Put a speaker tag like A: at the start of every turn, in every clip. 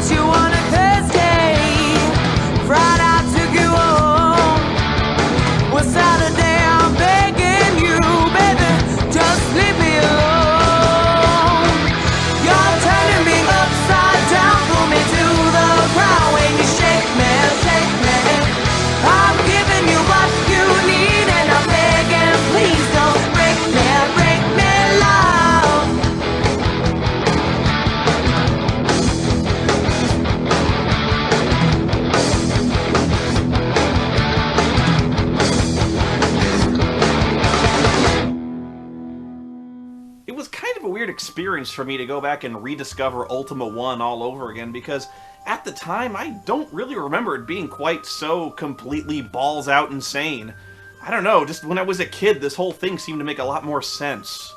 A: met you on a Thursday. Friday I took you home. Well, Saturday I'm begging you, baby, just leave me alone. You're turning me upside down, pull me to the ground when you shake me, shake me. I'm giving you what you need and I'm begging, please don't break me, love.
B: It was kind of a weird experience for me to go back and rediscover Ultima 1 all over again, because at the time I don't really remember it being quite so completely balls out insane. I don't know, just when I was a kid this whole thing seemed to make a lot more sense.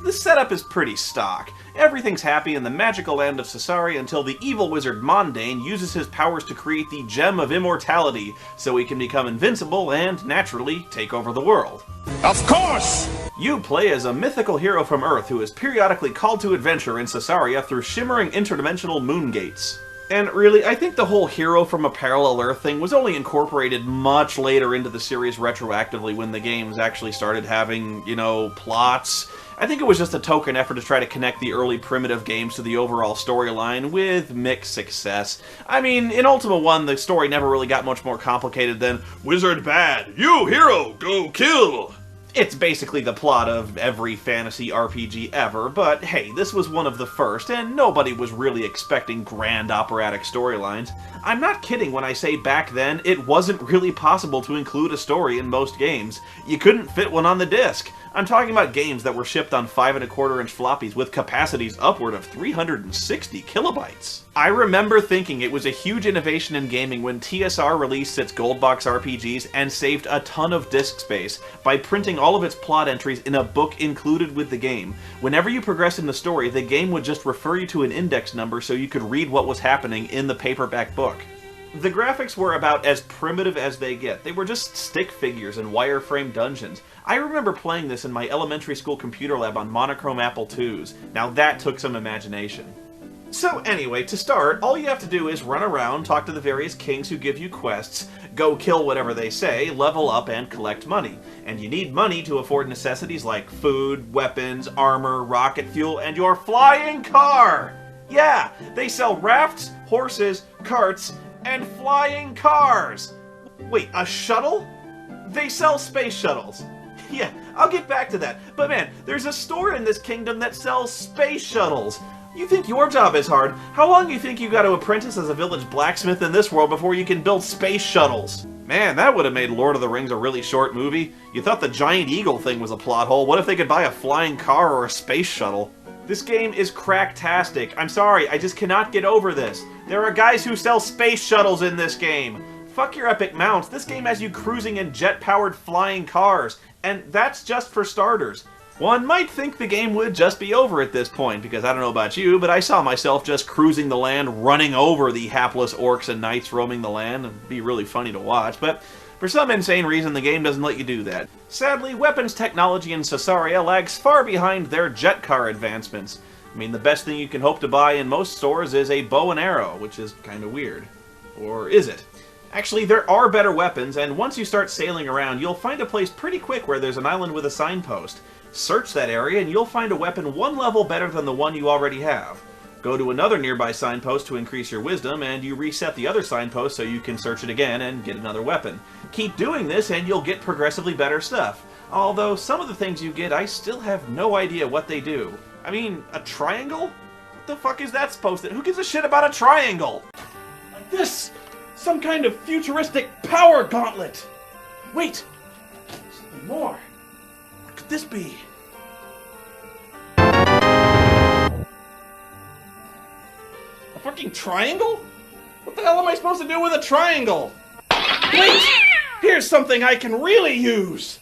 B: The setup is pretty stock. Everything's happy in the magical land of Caesarea until the evil wizard Mondane uses his powers to create the Gem of Immortality so he can become invincible and, naturally, take over the world.
C: Of course!
B: You play as a mythical hero from Earth who is periodically called to adventure in Caesarea through shimmering interdimensional moon gates. And really, I think the whole hero from a parallel Earth thing was only incorporated much later into the series retroactively when the games actually started having, you know, plots. I think it was just a token effort to try to connect the early primitive games to the overall storyline with mixed success. I mean, in Ultima 1, the story never really got much more complicated than, "Wizard bad, you hero, go kill!" It's basically the plot of every fantasy RPG ever, but hey, this was one of the first, and nobody was really expecting grand operatic storylines. I'm not kidding when I say back then, it wasn't really possible to include a story in most games. You couldn't fit one on the disc. I'm talking about games that were shipped on 5¼ inch floppies with capacities upward of 360 kilobytes. I remember thinking it was a huge innovation in gaming when TSR released its gold box RPGs and saved a ton of disk space by printing all of its plot entries in a book included with the game. Whenever you progressed in the story, the game would just refer you to an index number so you could read what was happening in the paperback book. The graphics were about as primitive as they get. They were just stick figures and wireframe dungeons. I remember playing this in my elementary school computer lab on monochrome Apple IIs. Now that took some imagination. So anyway, to start, all you have to do is run around, talk to the various kings who give you quests, go kill whatever they say, level up, and collect money. And you need money to afford necessities like food, weapons, armor, rocket fuel, and your flying car! Yeah, they sell rafts, horses, carts, and flying cars! Wait, a shuttle? They sell space shuttles. Yeah, I'll get back to that. But man, there's a store in this kingdom that sells space shuttles. You think your job is hard? How long do you think you got to apprentice as a village blacksmith in this world before you can build space shuttles? Man, that would have made Lord of the Rings a really short movie. You thought the giant eagle thing was a plot hole. What if they could buy a flying car or a space shuttle? This game is cracktastic. I'm sorry, I just cannot get over this. There are guys who sell space shuttles in this game. Fuck your epic mounts. This game has you cruising in jet-powered flying cars. And that's just for starters. One might think the game would just be over at this point, because I don't know about you, but I saw myself just cruising the land, running over the hapless orcs and knights roaming the land. It'd be really funny to watch, but for some insane reason the game doesn't let you do that. Sadly, weapons technology in Caesarea lags far behind their jet car advancements. I mean, the best thing you can hope to buy in most stores is a bow and arrow, which is kind of weird. Or is it? Actually, there are better weapons, and once you start sailing around, you'll find a place pretty quick where there's an island with a signpost. Search that area and you'll find a weapon one level better than the one you already have. Go to another nearby signpost to increase your wisdom, and you reset the other signpost so you can search it again and get another weapon. Keep doing this and you'll get progressively better stuff. Although some of the things you get, I still have no idea what they do. I mean, a triangle? What the fuck is that supposed to... Who gives a shit about a triangle? Like this! Some kind of futuristic power gauntlet! Wait! Something more! What could this be? A fucking triangle? What the hell am I supposed to do with a triangle? Wait! Here's something I can really use!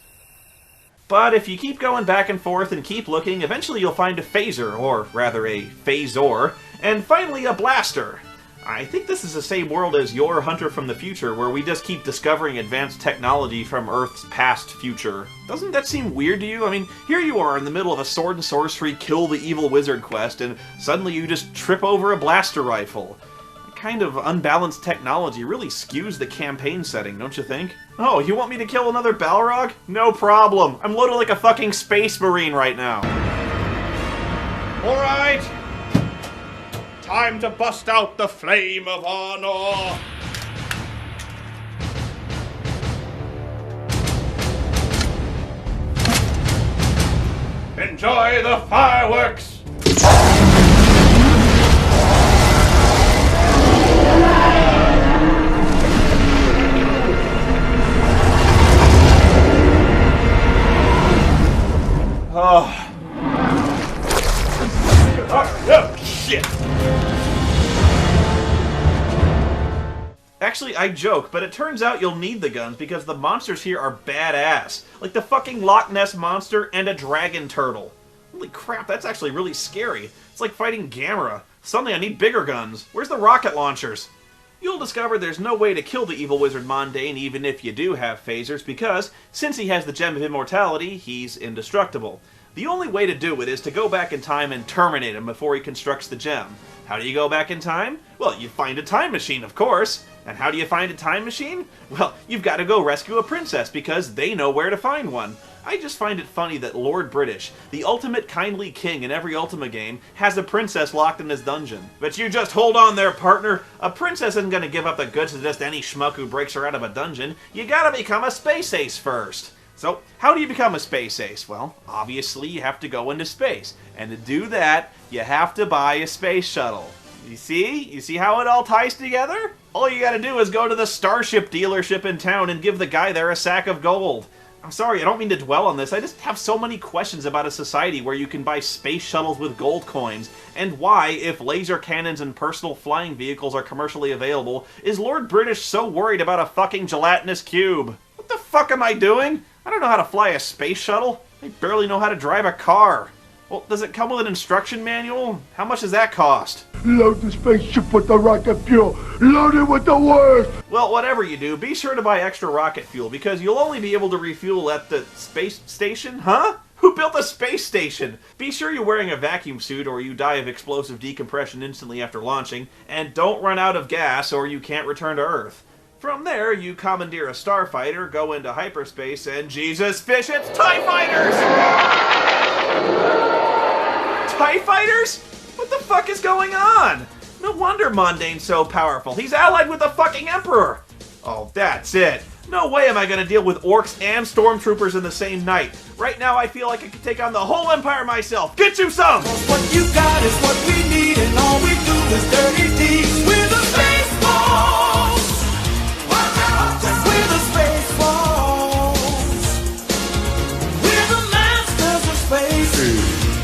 B: But if you keep going back and forth and keep looking, eventually you'll find a phaser, or rather a phasor, and finally a blaster. I think this is the same world as your Hunter from the Future, where we just keep discovering advanced technology from Earth's past future. Doesn't that seem weird to you? I mean, here you are in the middle of a sword and sorcery kill the evil wizard quest, and suddenly you just trip over a blaster rifle. I kind of unbalanced technology really skews the campaign setting, don't you think? Oh, you want me to kill another Balrog? No problem. I'm loaded like a fucking space marine right now.
C: Alright! Time to bust out the flame of honor! Enjoy the fireworks!
B: Oh.
C: Oh, shit!
B: Actually, I joke, but it turns out you'll need the guns because the monsters here are badass. Like the fucking Loch Ness Monster and a dragon turtle. Holy crap, that's actually really scary. It's like fighting Gamera. Suddenly I need bigger guns. Where's the rocket launchers? You'll discover there's no way to kill the evil wizard Mondane even if you do have phasers because, since he has the Gem of Immortality, he's indestructible. The only way to do it is to go back in time and terminate him before he constructs the gem. How do you go back in time? Well, you find a time machine, of course. And how do you find a time machine? Well, you've got to go rescue a princess because they know where to find one. I just find it funny that Lord British, the ultimate kindly king in every Ultima game, has a princess locked in his dungeon. But you just hold on there, partner. A princess isn't going to give up the goods to just any schmuck who breaks her out of a dungeon. You gotta become a space ace first. So, how do you become a space ace? Well, obviously you have to go into space. And to do that, you have to buy a space shuttle. You see? You see how it all ties together? All you gotta do is go to the Starship dealership in town and give the guy there a sack of gold. I'm sorry, I don't mean to dwell on this, I just have so many questions about a society where you can buy space shuttles with gold coins, and why, if laser cannons and personal flying vehicles are commercially available, is Lord British so worried about a fucking gelatinous cube? What the fuck am I doing? I don't know how to fly a space shuttle. I barely know how to drive a car. Well, does it come with an instruction manual? How much does that cost?
D: Load the spaceship with the rocket fuel. Load it with the worst.
B: Well, whatever you do, be sure to buy extra rocket fuel, because you'll only be able to refuel at the space station? Huh? Who built a space station? Be sure you're wearing a vacuum suit or you die of explosive decompression instantly after launching, and don't run out of gas or you can't return to Earth. From there, you commandeer a starfighter, go into hyperspace, and Jesus fish, it's TIE Fighters! TIE Fighters? What the fuck is going on? No wonder Mondane's so powerful. He's allied with the fucking Emperor! Oh, that's it. No way am I gonna deal with orcs and stormtroopers in the same night. Right now I feel like I could take on the whole Empire myself. Get you some!
A: What you got is what we need, and all we do is dirty deeds. We're the Space Force! Watch out! We're the Space Force! We're the masters of space!
D: Hey,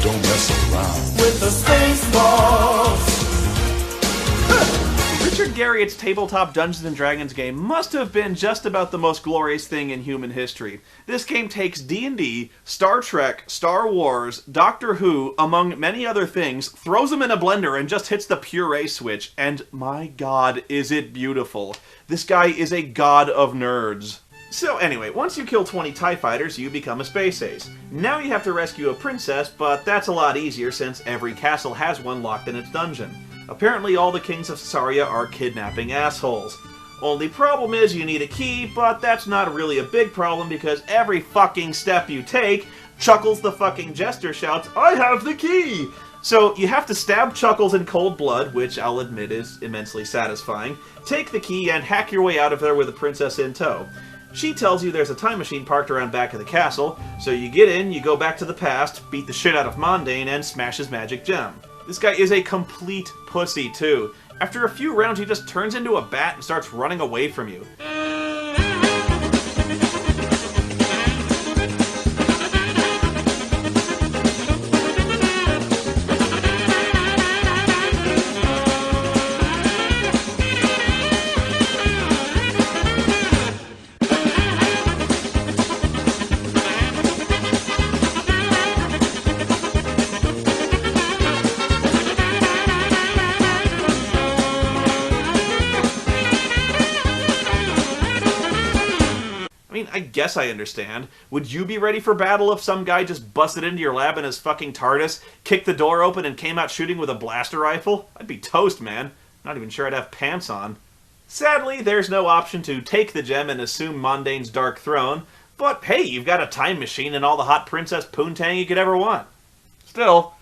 D: don't mess around.
A: With the Space Force!
B: Richard Garriot's tabletop Dungeons & Dragons game must have been just about the most glorious thing in human history. This game takes D&D, Star Trek, Star Wars, Doctor Who, among many other things, throws them in a blender and just hits the puree switch, and my god, is it beautiful. This guy is a god of nerds. So anyway, once you kill 20 TIE Fighters, you become a space ace. Now you have to rescue a princess, but that's a lot easier since every castle has one locked in its dungeon. Apparently all the kings of Caesarea are kidnapping assholes. Only problem is you need a key, but that's not really a big problem because every fucking step you take, Chuckles the fucking jester shouts, "I have the key!" So you have to stab Chuckles in cold blood, which I'll admit is immensely satisfying, take the key and hack your way out of there with the princess in tow. She tells you there's a time machine parked around back of the castle, so you get in, you go back to the past, beat the shit out of Mondane, and smash his magic gem. This guy is a complete pussy, too. After a few rounds, he just turns into a bat and starts running away from you. I guess I understand. Would you be ready for battle if some guy just busted into your lab in his fucking TARDIS, kicked the door open, and came out shooting with a blaster rifle? I'd be toast, man. Not even sure I'd have pants on. Sadly, there's no option to take the gem and assume Mondane's dark throne, but hey, you've got a time machine and all the hot princess poontang you could ever want. Still,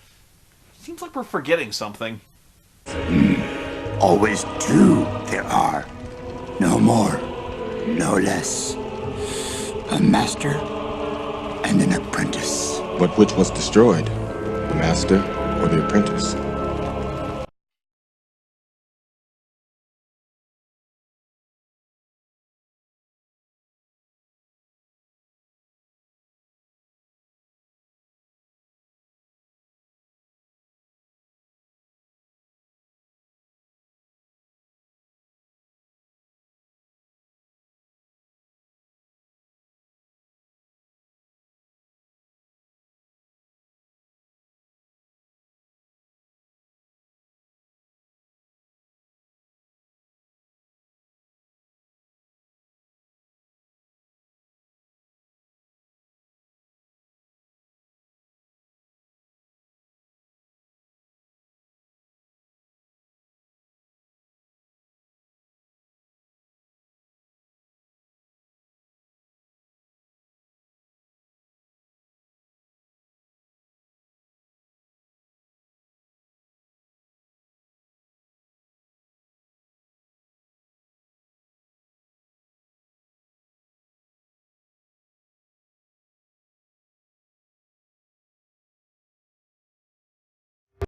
B: seems like we're forgetting something.
E: Always two there are. No more, no less. A master and an apprentice.
F: But which was destroyed? The master or the apprentice?